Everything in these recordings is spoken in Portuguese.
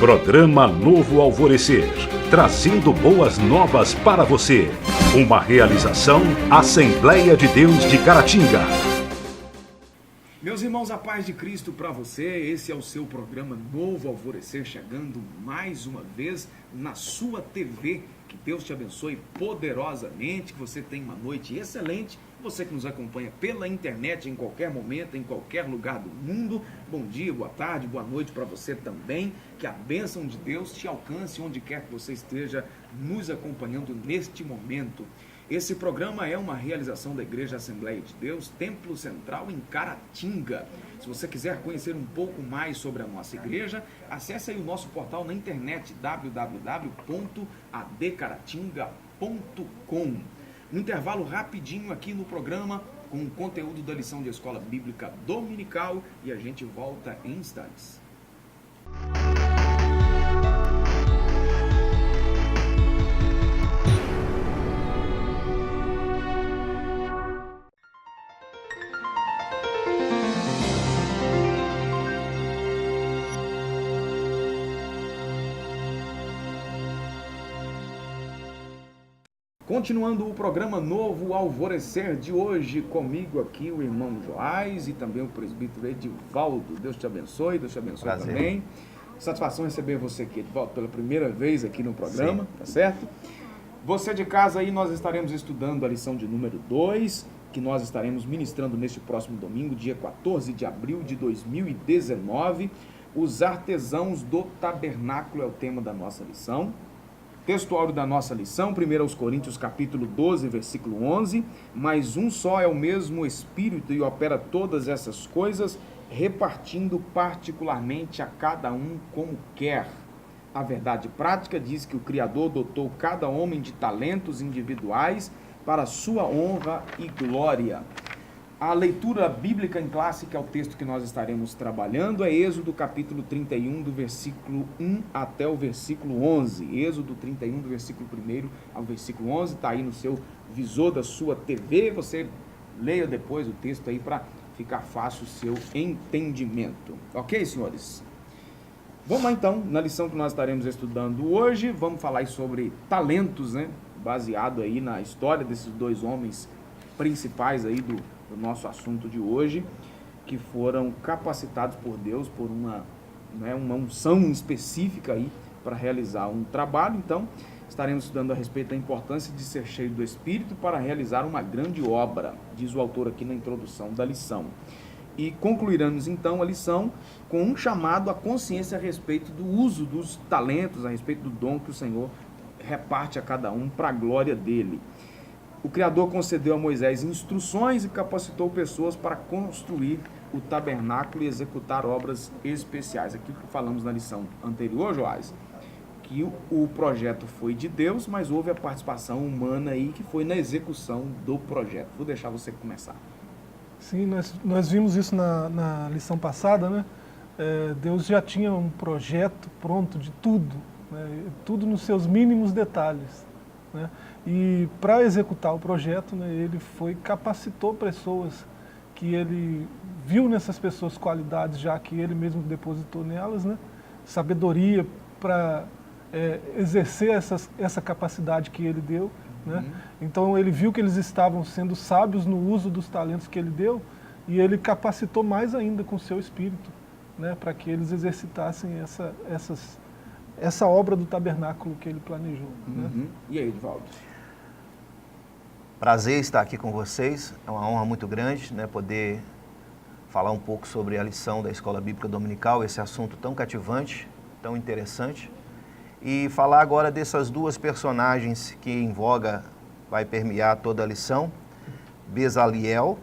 Programa Novo Alvorecer, trazendo boas novas para você. Uma realização Assembleia de Deus de Caratinga. Meus irmãos, a paz de Cristo para você. Esse é o seu programa Novo Alvorecer, chegando mais uma vez na sua TV. Que Deus te abençoe poderosamente, que você tenha uma noite excelente. Você que nos acompanha pela internet em qualquer momento, em qualquer lugar do mundo, bom dia, boa tarde, boa noite para você também. Que a bênção de Deus te alcance onde quer que você esteja nos acompanhando neste momento. Esse programa é uma realização da Igreja Assembleia de Deus, Templo Central em Caratinga. Se você quiser conhecer um pouco mais sobre a nossa igreja, acesse aí o nosso portal na internet, www.adcaratinga.com. Um intervalo rapidinho aqui no programa com o conteúdo da lição de Escola Bíblica Dominical e a gente volta em instantes. Continuando o programa Novo Alvorecer de hoje, comigo aqui o irmão Joás e também o presbítero Edivaldo. Deus te abençoe Prazer. Também. Satisfação receber você aqui, Edivaldo, pela primeira vez aqui no programa, tá certo? Você de casa aí, nós estaremos estudando a lição de número 2, que nós estaremos ministrando neste próximo domingo, dia 14 de abril de 2019. Os artesãos do tabernáculo é o tema da nossa lição. Textuário da nossa lição, 1 Coríntios capítulo 12, versículo 11. Mas um só é o mesmo Espírito e opera todas essas coisas, repartindo particularmente a cada um como quer. A verdade prática diz que o Criador dotou cada homem de talentos individuais para sua honra e glória. A leitura bíblica em classe, que é o texto que nós estaremos trabalhando, é Êxodo capítulo 31, do versículo 1 até o versículo 11. Êxodo 31, do versículo 1 ao versículo 11, está aí no seu visor da sua TV. Você leia depois o texto aí para ficar fácil o seu entendimento. Ok, senhores? Vamos lá então, na lição que nós estaremos estudando hoje, vamos falar aí sobre talentos, né? Baseado aí na história desses dois homens principais aí do nosso assunto de hoje, que foram capacitados por Deus por uma unção específica aí para realizar um trabalho. Então, estaremos estudando a respeito da importância de ser cheio do Espírito para realizar uma grande obra, diz o autor aqui na introdução da lição. E concluiremos então a lição com um chamado à consciência a respeito do uso dos talentos, a respeito do dom que o Senhor reparte a cada um para a glória dele. O Criador concedeu a Moisés instruções e capacitou pessoas para construir o tabernáculo e executar obras especiais. Aquilo que falamos na lição anterior, Joás, que o projeto foi de Deus, mas houve a participação humana aí, que foi na execução do projeto. Vou deixar você começar. Sim, nós vimos isso na lição passada, né? Deus já tinha um projeto pronto de tudo, né? Tudo nos seus mínimos detalhes, né? E para executar o projeto, né, ele capacitou pessoas que ele viu nessas pessoas qualidades já que ele mesmo depositou nelas, né? Sabedoria para exercer essa capacidade que ele deu, né? Então ele viu que eles estavam sendo sábios no uso dos talentos que ele deu e ele capacitou mais ainda com o seu espírito, né, para que eles exercitassem essa obra do tabernáculo que ele planejou. Né? E aí, Edivaldo? Prazer estar aqui com vocês, é uma honra muito grande, né, poder falar um pouco sobre a lição da Escola Bíblica Dominical, esse assunto tão cativante, tão interessante, e falar agora dessas duas personagens que em voga vai permear toda a lição. Bezaliel,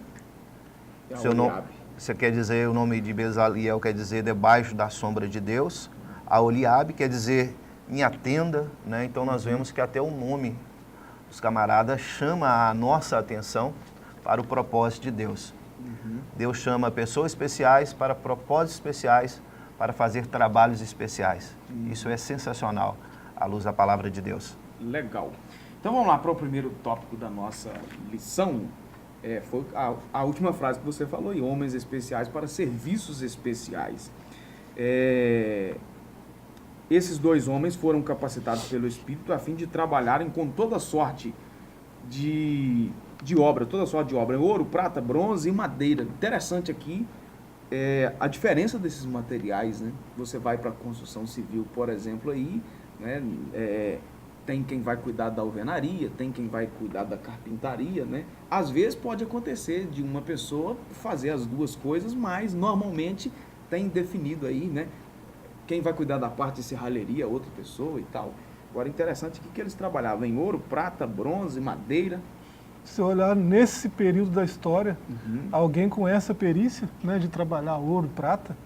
seu nome, você quer dizer, o nome de Bezaliel quer dizer debaixo da sombra de Deus. A Oliabe quer dizer minha tenda, né? Então nós vemos que até o nome dos camaradas chama a nossa atenção para o propósito de Deus. Deus chama pessoas especiais para propósitos especiais, para fazer trabalhos especiais. Isso é sensacional, à luz da palavra de Deus. Legal. Então vamos lá para o primeiro tópico da nossa lição. Foi a última frase que você falou, e homens especiais para serviços especiais. esses 2 homens foram capacitados pelo Espírito a fim de trabalharem com toda sorte de obra, ouro, prata, bronze e madeira. Interessante aqui a diferença desses materiais, né? Você vai para a construção civil, por exemplo, aí, né? Tem quem vai cuidar da alvenaria, tem quem vai cuidar da carpintaria, né? Às vezes pode acontecer de uma pessoa fazer as 2 coisas, mas normalmente tem definido aí, né? Quem vai cuidar da parte de serralheria, outra pessoa e tal. Agora, interessante aqui que eles trabalhavam em ouro, prata, bronze, madeira. Se olhar nesse período da história, alguém com essa perícia, né, de trabalhar ouro, prata,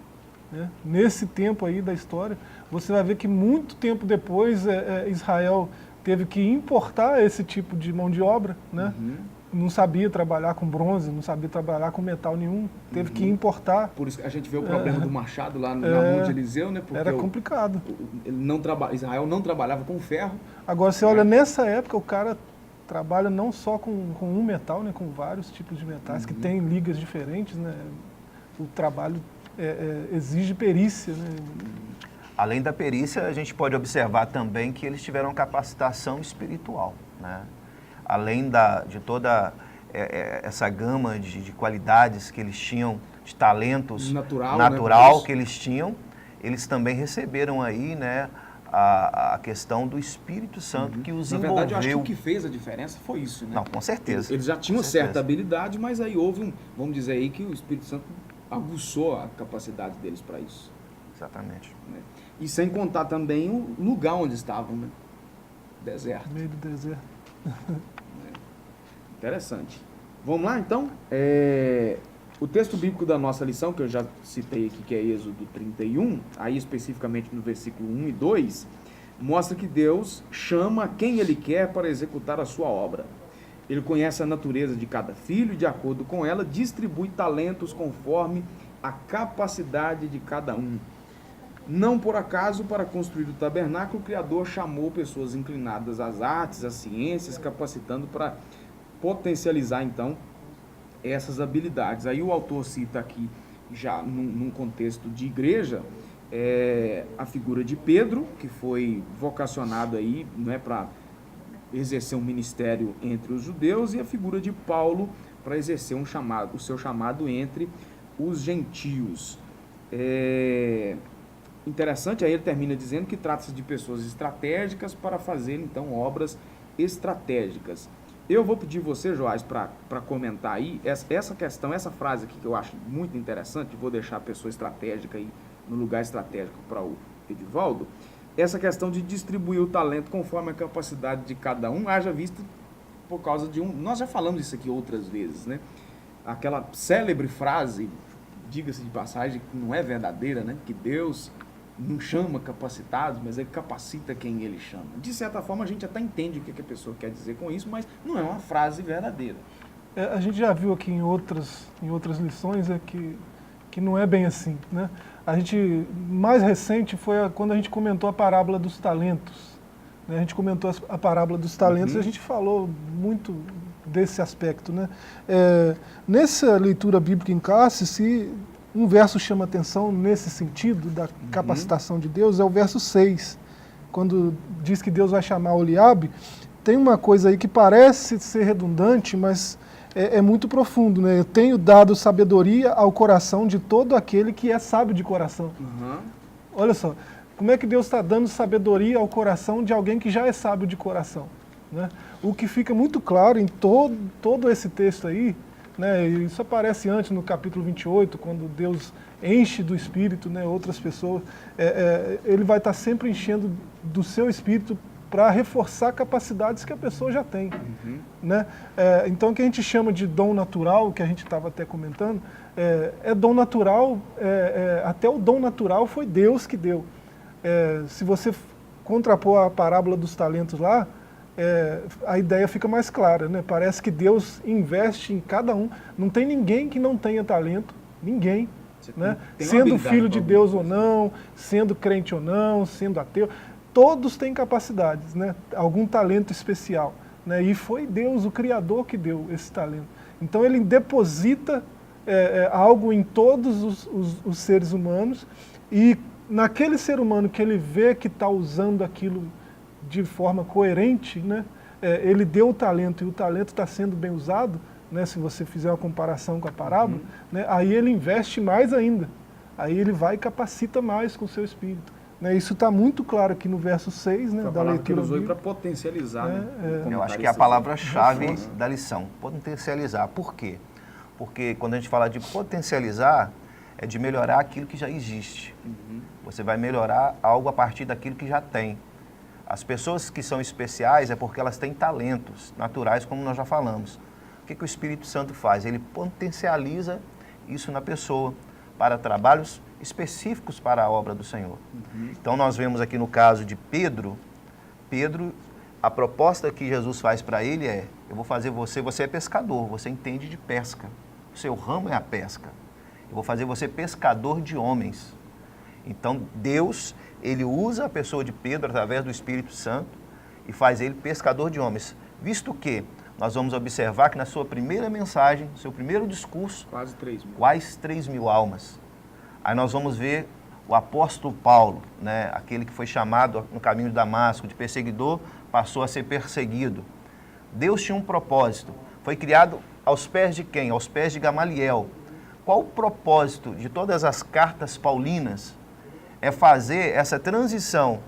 né, nesse tempo aí da história, você vai ver que muito tempo depois Israel teve que importar esse tipo de mão de obra, né? Não sabia trabalhar com bronze, não sabia trabalhar com metal nenhum, teve que importar. Por isso que a gente vê o problema do machado lá na Monte Eliseu, né? Porque era complicado. Israel não trabalhava com ferro. Agora, você olha, nessa época, o cara trabalha não só com um metal, né, com vários tipos de metais que têm ligas diferentes, né? O trabalho exige perícia, né? Além da perícia, a gente pode observar também que eles tiveram capacitação espiritual, né? Além de toda essa gama de qualidades que eles tinham, de talentos natural, né, que eles tinham, eles também receberam aí, né, a questão do Espírito Santo que os envolveu. Na verdade, eu acho que o que fez a diferença foi isso, né? Não, com certeza. Eles já tinham certa habilidade, mas aí houve vamos dizer aí que o Espírito Santo aguçou a capacidade deles para isso. Exatamente. Né? E sem contar também o lugar onde estavam, né? Deserto. No meio do deserto. Interessante. Vamos lá, então? O texto bíblico da nossa lição, que eu já citei aqui, que é Êxodo 31, aí especificamente no versículo 1 e 2, mostra que Deus chama quem Ele quer para executar a sua obra. Ele conhece a natureza de cada filho e, de acordo com ela, distribui talentos conforme a capacidade de cada um. Não por acaso, para construir o tabernáculo, o Criador chamou pessoas inclinadas às artes, às ciências, capacitando para potencializar, então, essas habilidades. Aí o autor cita aqui, já num contexto de igreja, a figura de Pedro, que foi vocacionado aí, né, para exercer um ministério entre os judeus, e a figura de Paulo para exercer o seu chamado entre os gentios. Interessante, aí ele termina dizendo que trata-se de pessoas estratégicas para fazer, então, obras estratégicas. Eu vou pedir você, Joás, para comentar aí essa questão, essa frase aqui que eu acho muito interessante, vou deixar a pessoa estratégica aí no lugar estratégico para o Edivaldo, essa questão de distribuir o talento conforme a capacidade de cada um, haja vista por causa de nós já falamos isso aqui outras vezes, né? Aquela célebre frase, diga-se de passagem, que não é verdadeira, né? Que Deus não chama capacitados, mas Ele capacita quem Ele chama. De certa forma, a gente até entende o que a pessoa quer dizer com isso, mas não é uma frase verdadeira. A gente já viu aqui em outras lições que não é bem assim, né? A gente, mais recente foi quando a gente comentou a parábola dos talentos. Né? A gente comentou a parábola dos talentos e a gente falou muito desse aspecto, né? Nessa leitura bíblica em classe, se um verso chama atenção nesse sentido da capacitação de Deus, é o verso 6, quando diz que Deus vai chamar Oliabe. Tem uma coisa aí que parece ser redundante, mas é muito profundo, né? Eu tenho dado sabedoria ao coração de todo aquele que é sábio de coração. Olha só, como é que Deus está dando sabedoria ao coração de alguém que já é sábio de coração, né? O que fica muito claro em todo esse texto aí, né? Isso aparece antes no capítulo 28, quando Deus enche do Espírito, né, outras pessoas. Ele vai estar sempre enchendo do seu Espírito para reforçar capacidades que a pessoa já tem. Né? Então, o que a gente chama de dom natural, que a gente estava até comentando, dom natural, até o dom natural foi Deus que deu. Se você contrapor a parábola dos talentos lá, a ideia fica mais clara, né? Parece que Deus investe em cada um. Não tem ninguém que não tenha talento, ninguém. Né? Sendo filho de Deus ou não, sendo crente ou não, sendo ateu, todos têm capacidades, né? Algum talento especial. Né? E foi Deus, o Criador, que deu esse talento. Então Ele deposita algo em todos os seres humanos e naquele ser humano que ele vê que está usando aquilo de forma coerente, né? Ele deu o talento e o talento está sendo bem usado, né? Se você fizer uma comparação com a parábola, né? Aí ele investe mais ainda. Aí ele vai e capacita mais com o seu espírito. Né? Isso está muito claro aqui no verso 6, né, da leitura que ele usou bíblica. para potencializar. Né? Eu acho que é a palavra-chave da lição, potencializar. Por quê? Porque quando a gente fala de potencializar, é de melhorar aquilo que já existe. Você vai melhorar algo a partir daquilo que já tem. As pessoas que são especiais é porque elas têm talentos naturais, como nós já falamos. O que o Espírito Santo faz? Ele potencializa isso na pessoa para trabalhos específicos para a obra do Senhor. Então nós vemos aqui no caso de Pedro, a proposta que Jesus faz para ele é: eu vou fazer você é pescador, você entende de pesca, o seu ramo é a pesca, eu vou fazer você pescador de homens. Então Deus, ele usa a pessoa de Pedro através do Espírito Santo e faz ele pescador de homens, visto que nós vamos observar que na sua primeira mensagem, seu primeiro discurso, quase 3 mil almas. Aí nós vamos ver o apóstolo Paulo, né, aquele que foi chamado no caminho de Damasco de perseguidor, passou a ser perseguido. Deus tinha um propósito. Foi criado aos pés de quem? Aos pés de Gamaliel. Qual o propósito de todas as cartas paulinas? É fazer essa transição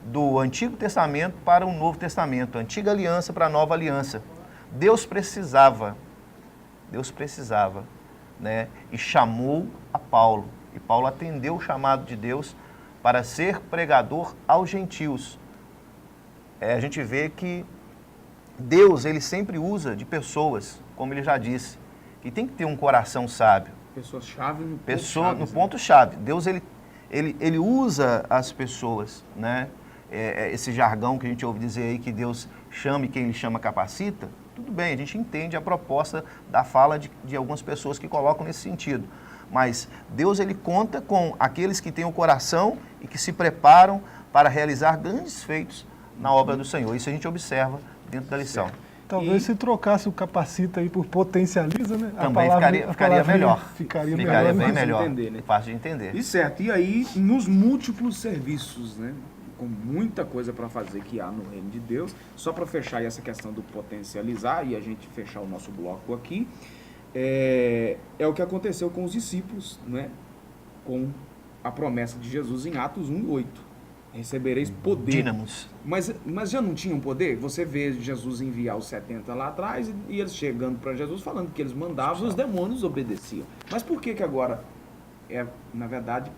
do Antigo Testamento para o Novo Testamento, a Antiga Aliança para a Nova Aliança. Deus precisava, né, e chamou a Paulo. E Paulo atendeu o chamado de Deus para ser pregador aos gentios. A gente vê que Deus, ele sempre usa de pessoas, como ele já disse, que tem que ter um coração sábio. Pessoas-chave no ponto-chave. Deus, ele usa as pessoas, né? Esse jargão que a gente ouve dizer aí, que Deus chama e quem ele chama capacita. Tudo bem, a gente entende a proposta da fala de algumas pessoas que colocam nesse sentido. Mas Deus, ele conta com aqueles que têm o coração e que se preparam para realizar grandes feitos na obra do Senhor. Isso a gente observa dentro da lição. Talvez se trocasse o capacita aí por potencializa, né? Também ficaria melhor. Ficaria bem melhor. Entender, né? Fácil de entender. E certo, e aí nos múltiplos serviços, né? Com muita coisa para fazer que há no reino de Deus, só para fechar essa questão do potencializar e a gente fechar o nosso bloco aqui, é o que aconteceu com os discípulos, né? Com a promessa de Jesus em Atos 1:8. Recebereis poder. Dínamos. Mas já não tinham poder? Você vê Jesus enviar os 70 lá atrás e eles chegando para Jesus falando que eles mandavam e os demônios obedeciam. Mas por que agora, na verdade,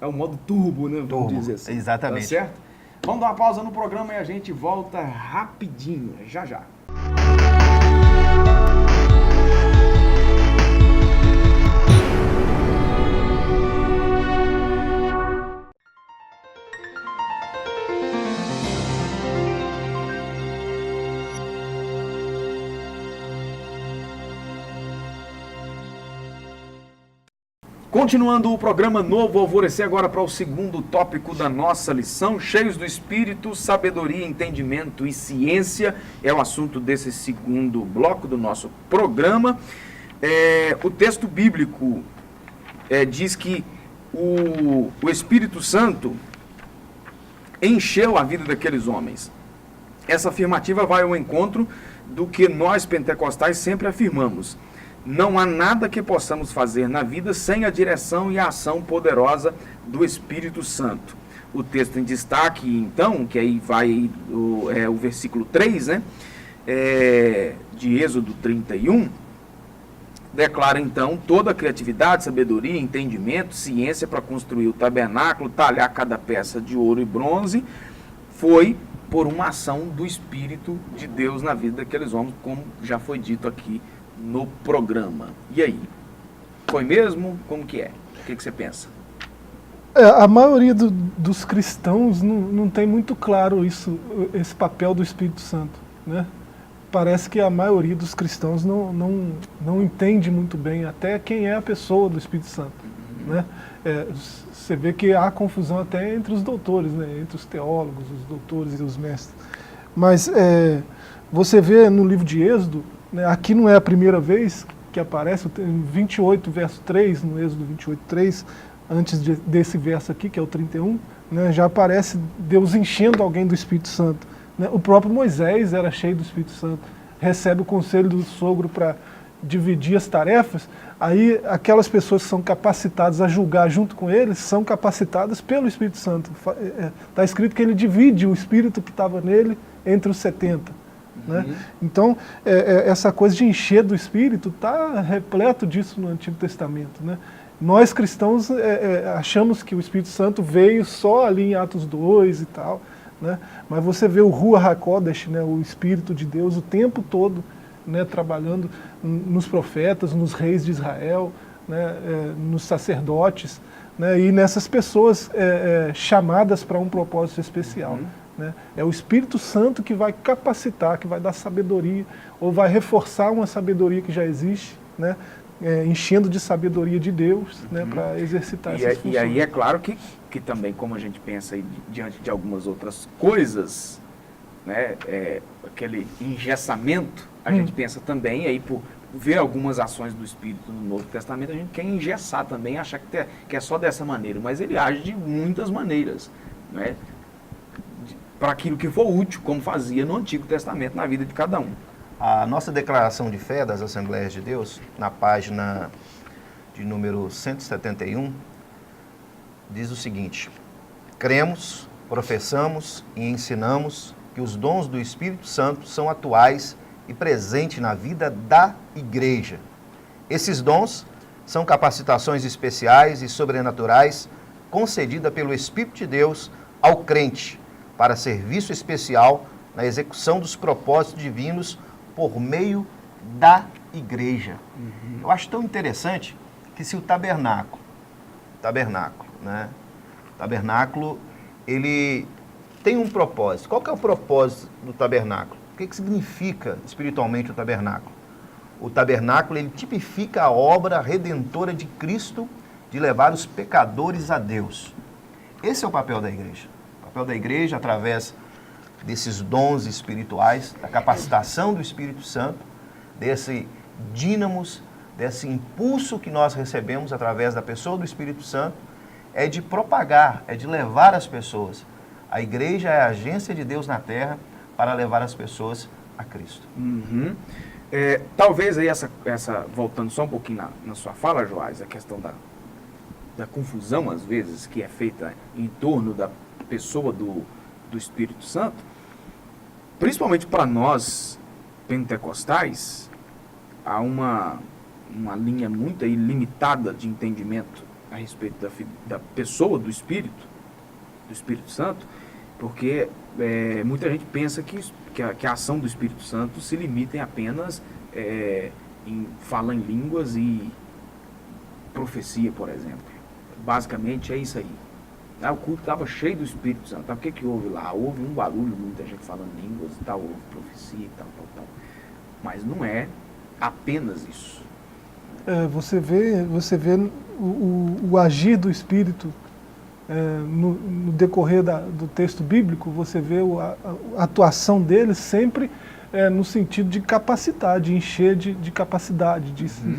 é o modo turbo, né? Vamos dizer assim. Exatamente. Tá certo? Vamos dar uma pausa no programa e a gente volta rapidinho, já já. Continuando o programa Novo Alvorecer, agora para o segundo tópico da nossa lição, cheios do Espírito, sabedoria, entendimento e ciência, é o assunto desse segundo bloco do nosso programa. O texto bíblico diz que o Espírito Santo encheu a vida daqueles homens. Essa afirmativa vai ao encontro do que nós pentecostais sempre afirmamos. Não há nada que possamos fazer na vida sem a direção e a ação poderosa do Espírito Santo. O texto em destaque, então, que aí vai o versículo 3, né, de Êxodo 31, declara, então, toda a criatividade, sabedoria, entendimento, ciência para construir o tabernáculo, talhar cada peça de ouro e bronze, foi por uma ação do Espírito de Deus na vida daqueles homens, como já foi dito aqui no programa. E aí? Foi mesmo? Como que é? O que você pensa? A maioria dos cristãos não tem muito claro esse papel do Espírito Santo, né? Parece que a maioria dos cristãos não entende muito bem até quem é a pessoa do Espírito Santo, né? Você vê que há confusão até entre os doutores, né? Entre os teólogos, os doutores e os mestres. Mas você vê no livro de Êxodo, né, aqui não é a primeira vez que aparece, 28, verso 3, no Êxodo 28, 3, antes desse verso aqui, que é o 31, né, já aparece Deus enchendo alguém do Espírito Santo. Né? O próprio Moisés era cheio do Espírito Santo, recebe o conselho do sogro para dividir as tarefas, aí aquelas pessoas que são capacitadas a julgar junto com eles, são capacitadas pelo Espírito Santo. Está escrito que ele divide o Espírito que estava nele entre os 70. Né? Então, essa coisa de encher do Espírito está repleto disso no Antigo Testamento. Né? Nós cristãos achamos que o Espírito Santo veio só ali em Atos 2 e tal, né? Mas você vê o Ruach HaKodesh, né? O Espírito de Deus o tempo todo, né? Trabalhando nos profetas, nos reis de Israel, né? Nos sacerdotes, né? E nessas pessoas chamadas para um propósito especial. Né? É o Espírito Santo que vai capacitar, que vai dar sabedoria, ou vai reforçar uma sabedoria que já existe, né? Enchendo de sabedoria de Deus, né? Para exercitar essas funções. E aí é claro que também, como a gente pensa aí, diante de algumas outras coisas, né? Aquele engessamento, a gente pensa também, aí por ver algumas ações do Espírito no Novo Testamento, a gente quer engessar também, achar que é só dessa maneira, mas ele age de muitas maneiras, né? Para aquilo que for útil, como fazia no Antigo Testamento, na vida de cada um. A nossa declaração de fé das Assembleias de Deus, na página de número 171, diz o seguinte: cremos, professamos e ensinamos que os dons do Espírito Santo são atuais e presentes na vida da igreja. Esses dons são capacitações especiais e sobrenaturais concedidas pelo Espírito de Deus ao crente para serviço especial na execução dos propósitos divinos por meio da igreja. Eu acho tão interessante que se o tabernáculo, né? O tabernáculo, ele tem um propósito. Qual que é o propósito do tabernáculo? O que significa espiritualmente o tabernáculo? O tabernáculo, ele tipifica a obra redentora de Cristo de levar os pecadores a Deus. Esse é o papel da igreja. O papel da igreja, através desses dons espirituais, da capacitação do Espírito Santo, desse dínamos, desse impulso que nós recebemos através da pessoa do Espírito Santo, é de propagar, é de levar as pessoas. A igreja é a agência de Deus na terra para levar as pessoas a Cristo. Talvez aí voltando só um pouquinho na sua fala, Joás, a questão da confusão, às vezes, que é feita em torno da pessoa do Espírito Santo, principalmente para nós pentecostais, há uma linha muito aí limitada de entendimento a respeito da pessoa do Espírito Santo, porque muita gente pensa que a ação do Espírito Santo se limita em apenas em falar em línguas e profecia, por exemplo. Basicamente é isso aí. O culto estava cheio do Espírito Santo. O que houve lá? Houve um barulho, muita gente falando línguas e tal, houve profecia e tal. Mas não é apenas isso. Você vê o agir do Espírito no decorrer do texto bíblico, você vê a atuação dele sempre no sentido de capacitar, de encher de capacidade.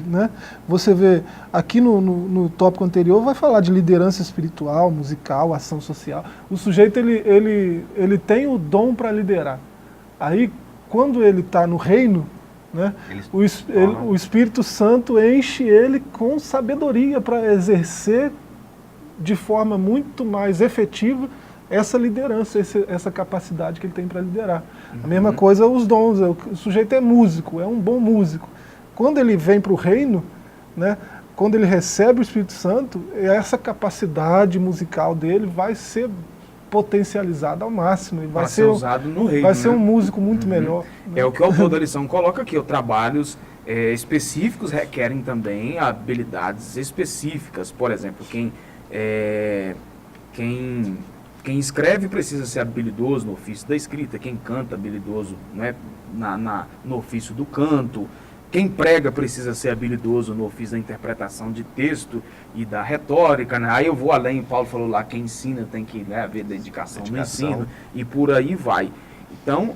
Né? Você vê, aqui no tópico anterior, vai falar de liderança espiritual, musical, ação social. O sujeito ele tem o dom para liderar. Aí, quando ele está no reino, né, o Espírito Santo enche ele com sabedoria para exercer de forma muito mais efetiva essa liderança, essa capacidade que ele tem para liderar. A mesma coisa os dons, o sujeito é músico, é um bom músico. Quando ele vem para o reino, né, quando ele recebe o Espírito Santo, essa capacidade musical dele vai ser potencializada ao máximo. Ele vai ser usado no reino, vai ser um músico muito melhor. É o que o autor da lição coloca aqui, os trabalhos específicos requerem também habilidades específicas. Por exemplo, quem escreve precisa ser habilidoso no ofício da escrita, quem canta habilidoso, né, no ofício do canto, quem prega precisa ser habilidoso no ofício da interpretação de texto e da retórica, né? Aí eu vou além, Paulo falou lá, quem ensina tem que haver dedicação no ensino, e por aí vai. Então,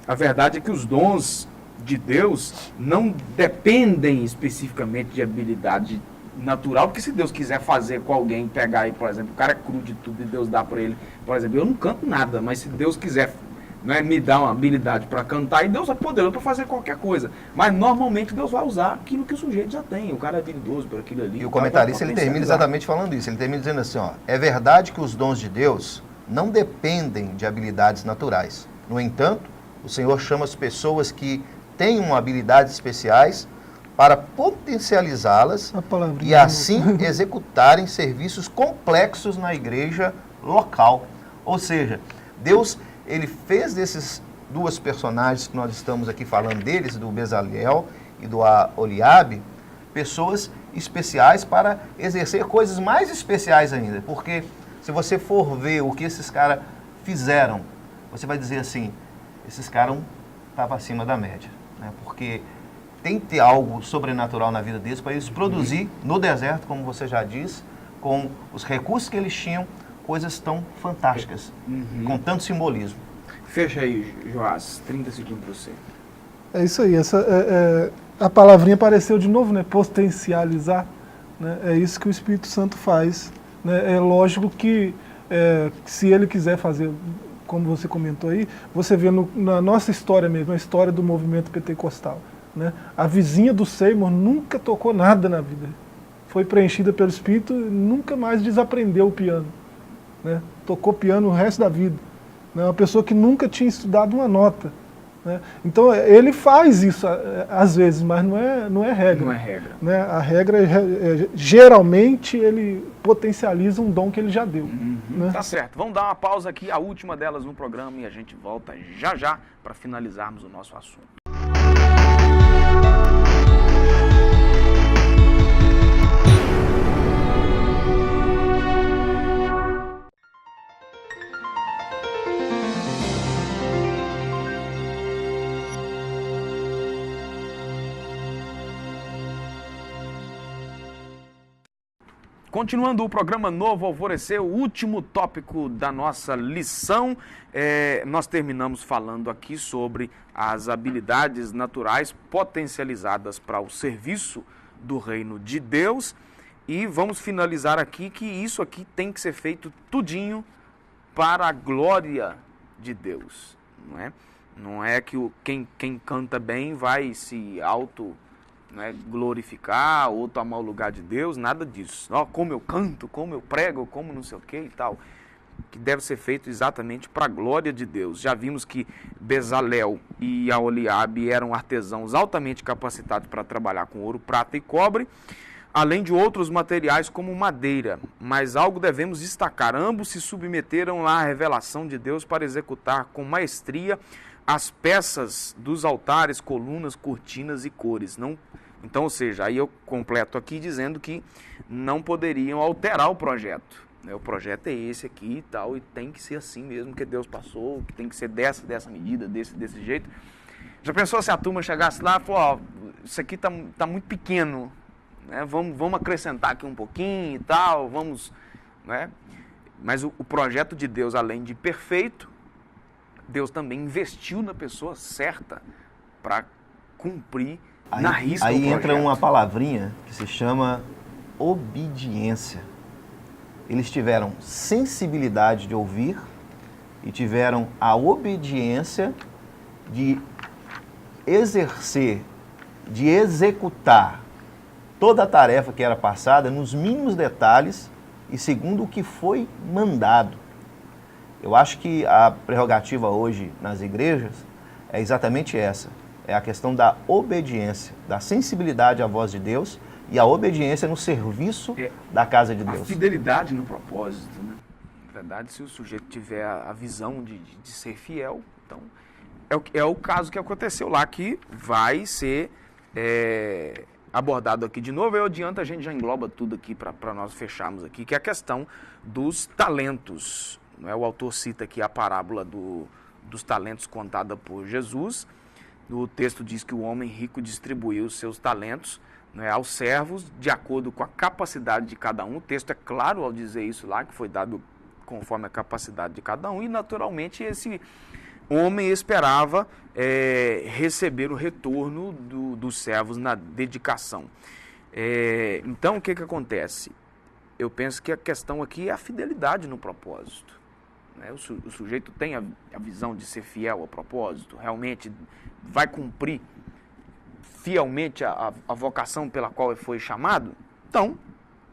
a verdade é que os dons de Deus não dependem especificamente de habilidade natural, porque se Deus quiser fazer com alguém, pegar aí, por exemplo, o cara é cru de tudo e Deus dá para ele, por exemplo, eu não canto nada, mas se Deus quiser, né, me dar uma habilidade para cantar, e Deus é poderoso para fazer qualquer coisa, mas normalmente Deus vai usar aquilo que o sujeito já tem, o cara é habilidoso por aquilo ali. E o comentarista ele termina exatamente falando isso, ele termina dizendo assim, ó, é verdade que os dons de Deus não dependem de habilidades naturais. No entanto, o Senhor chama as pessoas que tenham habilidades especiais para potencializá-las e assim executarem serviços complexos na igreja local. Ou seja, Deus, ele fez desses duas personagens que nós estamos aqui falando deles, do Bezalel e do Aholiabe, pessoas especiais para exercer coisas mais especiais ainda. Porque se você for ver o que esses caras fizeram, você vai dizer assim, esses caras estavam acima da média, né? Porque tem que ter algo sobrenatural na vida deles para eles produzir no deserto, como você já disse, com os recursos que eles tinham, coisas tão fantásticas, com tanto simbolismo. Fecha aí, Joás, 30 segundos para você. É isso aí, a palavrinha apareceu de novo, né? Potencializar, né? É isso que o Espírito Santo faz, né? É lógico que se ele quiser fazer, como você comentou aí, você vê na nossa história mesmo, a história do movimento pentecostal, né? A vizinha do Seymour nunca tocou nada na vida. Foi preenchida pelo Espírito e nunca mais desaprendeu o piano, né? Tocou piano o resto da vida. Né? Uma pessoa que nunca tinha estudado uma nota. Né? Então, ele faz isso às vezes, mas não é regra. Não é regra. Né? A regra geralmente, ele potencializa um dom que ele já deu. Né? Tá certo. Vamos dar uma pausa aqui, a última delas no programa, e a gente volta já para finalizarmos o nosso assunto. Continuando o programa Novo Alvorecer, o último tópico da nossa lição, nós terminamos falando aqui sobre as habilidades naturais potencializadas para o serviço do reino de Deus, e vamos finalizar aqui que isso aqui tem que ser feito tudinho para a glória de Deus, não é? Não é que quem canta bem vai se glorificar ou tomar o lugar de Deus, nada disso. Como eu canto, como eu prego, como não sei o que e tal. Que deve ser feito exatamente para a glória de Deus. Já vimos que Bezalel e Aholiabe eram artesãos altamente capacitados para trabalhar com ouro, prata e cobre, além de outros materiais como madeira. Mas algo devemos destacar: ambos se submeteram à revelação de Deus para executar com maestria as peças dos altares, colunas, cortinas e cores. Então, ou seja, aí eu completo aqui dizendo que não poderiam alterar o projeto. O projeto é esse aqui e tal, e tem que ser assim mesmo que Deus passou, que tem que ser dessa medida, desse jeito. Já pensou se a turma chegasse lá e falou, isso aqui tá muito pequeno, né? Vamos acrescentar aqui um pouquinho e tal, né? Mas o projeto de Deus, além de perfeito, Deus também investiu na pessoa certa para cumprir na risca o projeto. Aí entra uma palavrinha que se chama obediência. Eles tiveram sensibilidade de ouvir e tiveram a obediência de exercer, de executar toda a tarefa que era passada nos mínimos detalhes e segundo o que foi mandado. Eu acho que a prerrogativa hoje nas igrejas é exatamente essa. É a questão da obediência, da sensibilidade à voz de Deus e a obediência no serviço da casa de Deus. A fidelidade no propósito, né? Na verdade, se o sujeito tiver a visão de ser fiel, então é o caso que aconteceu lá, que vai ser abordado aqui de novo. Eu adianto, a gente já engloba tudo aqui para nós fecharmos aqui, que é a questão dos talentos. O autor cita aqui a parábola dos talentos contada por Jesus. O texto diz que o homem rico distribuiu os seus talentos, né, aos servos, de acordo com a capacidade de cada um. O texto é claro ao dizer isso lá, que foi dado conforme a capacidade de cada um, e naturalmente esse homem esperava receber o retorno dos servos na dedicação. Então, o que acontece? Eu penso que a questão aqui é a fidelidade no propósito. Né? O sujeito tem a visão de ser fiel ao propósito, realmente vai cumprir fielmente a vocação pela qual ele foi chamado, então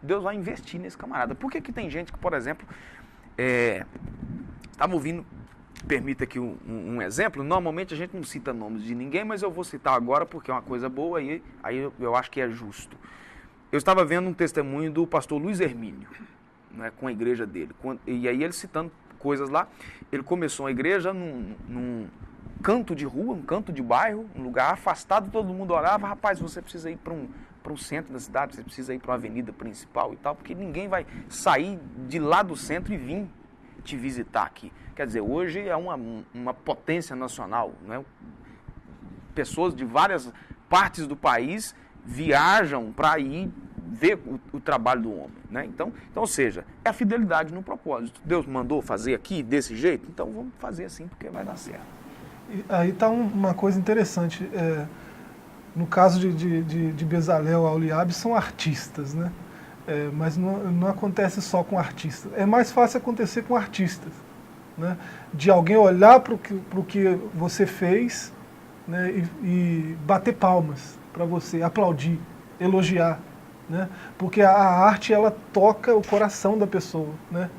Deus vai investir nesse camarada. Por que tem gente que, por exemplo, estava ouvindo, permita aqui um exemplo, normalmente a gente não cita nomes de ninguém, mas eu vou citar agora porque é uma coisa boa e aí eu acho que é justo. Eu estava vendo um testemunho do pastor Luiz Hermínio, né, com a igreja dele, e aí ele citando coisas lá, ele começou a igreja num canto de rua, um canto de bairro, um lugar afastado, todo mundo orava, rapaz, você precisa ir para um centro da cidade, você precisa ir para uma avenida principal e tal, porque ninguém vai sair de lá do centro e vir te visitar aqui. Quer dizer, hoje é uma potência nacional, né? Pessoas de várias partes do país viajam para ir ver o trabalho do homem, né? Então, ou seja, é a fidelidade no propósito. Deus mandou fazer aqui desse jeito, então vamos fazer assim porque vai dar certo. E aí está uma coisa interessante. No caso de Bezalel e Aholiabe, são artistas, né? Mas não acontece só com artistas. É mais fácil acontecer com artistas, né? De alguém olhar para o que você fez, né? E bater palmas para você, aplaudir, elogiar, né? Porque a arte, ela toca o coração da pessoa, né?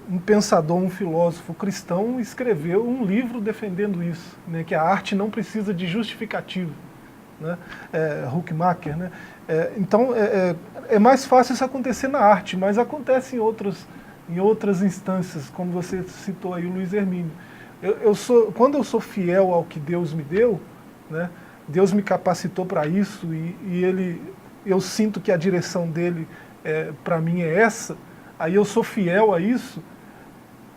Um pensador, um filósofo cristão escreveu um livro defendendo isso, né? Que a arte não precisa de justificativo, né? Huckmacher, né? Então é mais fácil isso acontecer na arte, mas acontece em outras instâncias, como você citou aí o Luiz Hermínio. Quando eu sou fiel ao que Deus me deu, né? Deus me capacitou para isso e eu sinto que a direção dele para mim é essa, aí eu sou fiel a isso,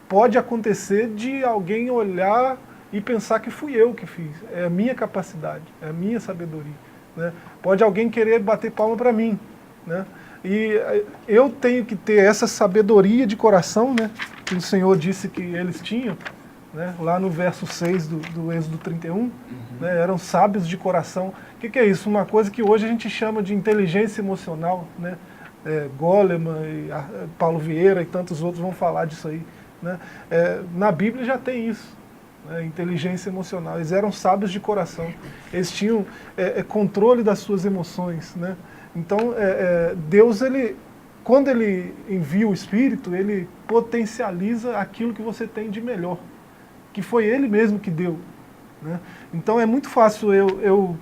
pode acontecer de alguém olhar e pensar que fui eu que fiz, é a minha capacidade, é a minha sabedoria, né? Pode alguém querer bater palma para mim, né? E eu tenho que ter essa sabedoria de coração, né? Que o Senhor disse que eles tinham, né? Lá no verso 6 do Êxodo 31, né? Eram sábios de coração. O que é isso? Uma coisa que hoje a gente chama de inteligência emocional, né? Goleman, Paulo Vieira e tantos outros vão falar disso aí, né? Na Bíblia já tem isso, né? Inteligência emocional. Eles eram sábios de coração, eles tinham controle das suas emoções, né? Então Deus, quando Ele envia o Espírito, Ele potencializa aquilo que você tem de melhor, que foi Ele mesmo que deu, né? Então é muito fácil eu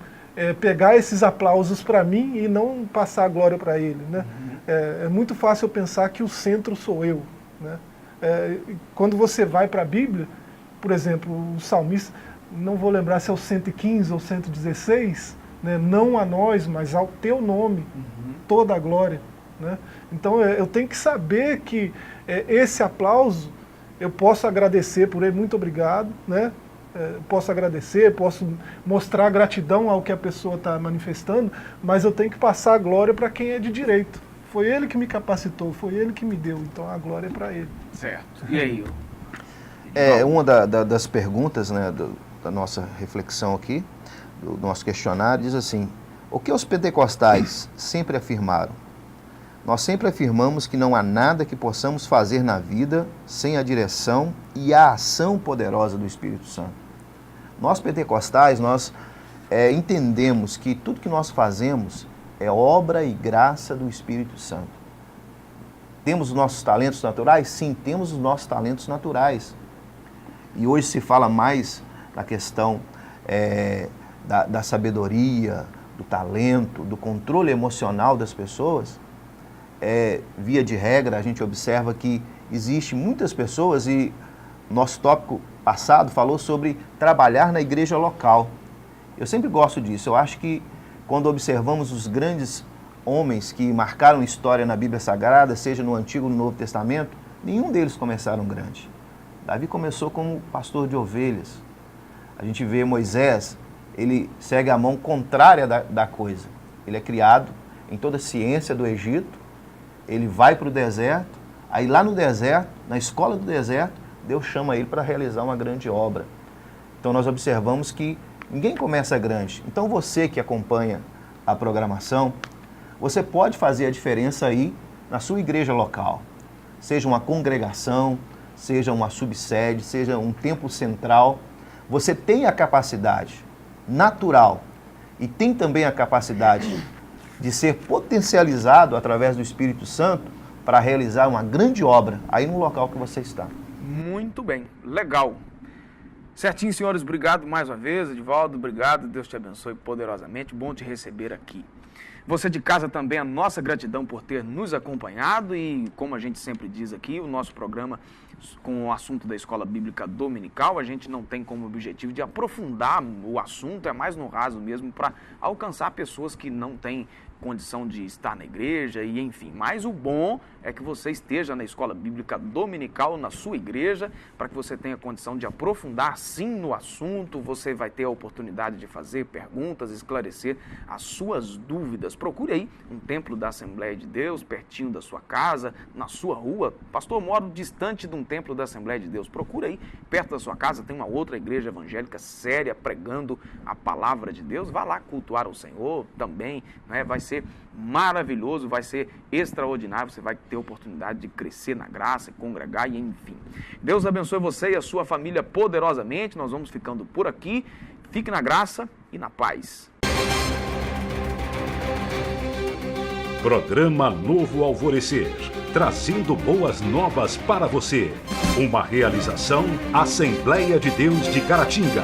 pegar esses aplausos para mim e não passar a glória para Ele, né? É muito fácil eu pensar que o centro sou eu, né? Quando você vai para a Bíblia, por exemplo, o salmista, não vou lembrar se é o 115 ou 116, né? Não a nós, mas ao teu nome, toda a glória, né? Então eu tenho que saber que esse aplauso, eu posso agradecer por ele, muito obrigado, né? Posso agradecer, posso mostrar gratidão ao que a pessoa está manifestando, mas eu tenho que passar a glória para quem é de direito. Foi Ele que me capacitou, foi Ele que me deu, então a glória é para Ele. Certo. E aí? Uma das perguntas, né, da nossa reflexão aqui, do nosso questionário, diz assim: o que os pentecostais sempre afirmaram? Nós sempre afirmamos que não há nada que possamos fazer na vida sem a direção e a ação poderosa do Espírito Santo. Nós pentecostais, nós entendemos que tudo que nós fazemos é obra e graça do Espírito Santo. Temos os nossos talentos naturais? Sim, temos os nossos talentos naturais. E hoje se fala mais na questão da sabedoria, do talento, do controle emocional das pessoas. Via de regra, a gente observa que existe muitas pessoas, e nosso tópico passado falou sobre trabalhar na igreja local. Eu sempre gosto disso. Eu acho que quando observamos os grandes homens que marcaram história na Bíblia Sagrada, seja no Antigo ou no Novo Testamento, nenhum deles começaram grande. Davi começou como pastor de ovelhas. A gente vê Moisés, ele segue a mão contrária da coisa. Ele é criado em toda a ciência do Egito, ele vai para o deserto, aí lá no deserto, na escola do deserto, Deus chama ele para realizar uma grande obra. Então nós observamos que ninguém começa grande. Então você que acompanha a programação, você pode fazer a diferença aí na sua igreja local. Seja uma congregação, seja uma subsede, seja um templo central. Você tem a capacidade natural e tem também a capacidade de ser potencializado através do Espírito Santo para realizar uma grande obra aí no local que você está. Muito bem, legal. Certinho, senhores, obrigado mais uma vez. Edivaldo, obrigado, Deus te abençoe poderosamente, bom te receber aqui. Você de casa também, a nossa gratidão por ter nos acompanhado e, como a gente sempre diz aqui, o nosso programa com o assunto da Escola Bíblica Dominical, a gente não tem como objetivo de aprofundar o assunto, é mais no raso mesmo para alcançar pessoas que não têm condição de estar na igreja e enfim. Mas o bom é que você esteja na Escola Bíblica Dominical, na sua igreja, para que você tenha condição de aprofundar sim no assunto, você vai ter a oportunidade de fazer perguntas, esclarecer as suas dúvidas. Procure aí um templo da Assembleia de Deus, pertinho da sua casa, na sua rua. Pastor, eu moro distante de um templo da Assembleia de Deus. Procure aí, perto da sua casa, tem uma outra igreja evangélica séria, pregando a palavra de Deus. Vá lá cultuar o Senhor também, né? Vai ser maravilhoso, vai ser extraordinário, você vai ter a oportunidade de crescer na graça, congregar e enfim. Deus abençoe você e a sua família poderosamente. Nós vamos ficando por aqui. Fique na graça e na paz. Programa Novo Alvorecer, trazendo boas novas para você. Uma realização Assembleia de Deus de Caratinga.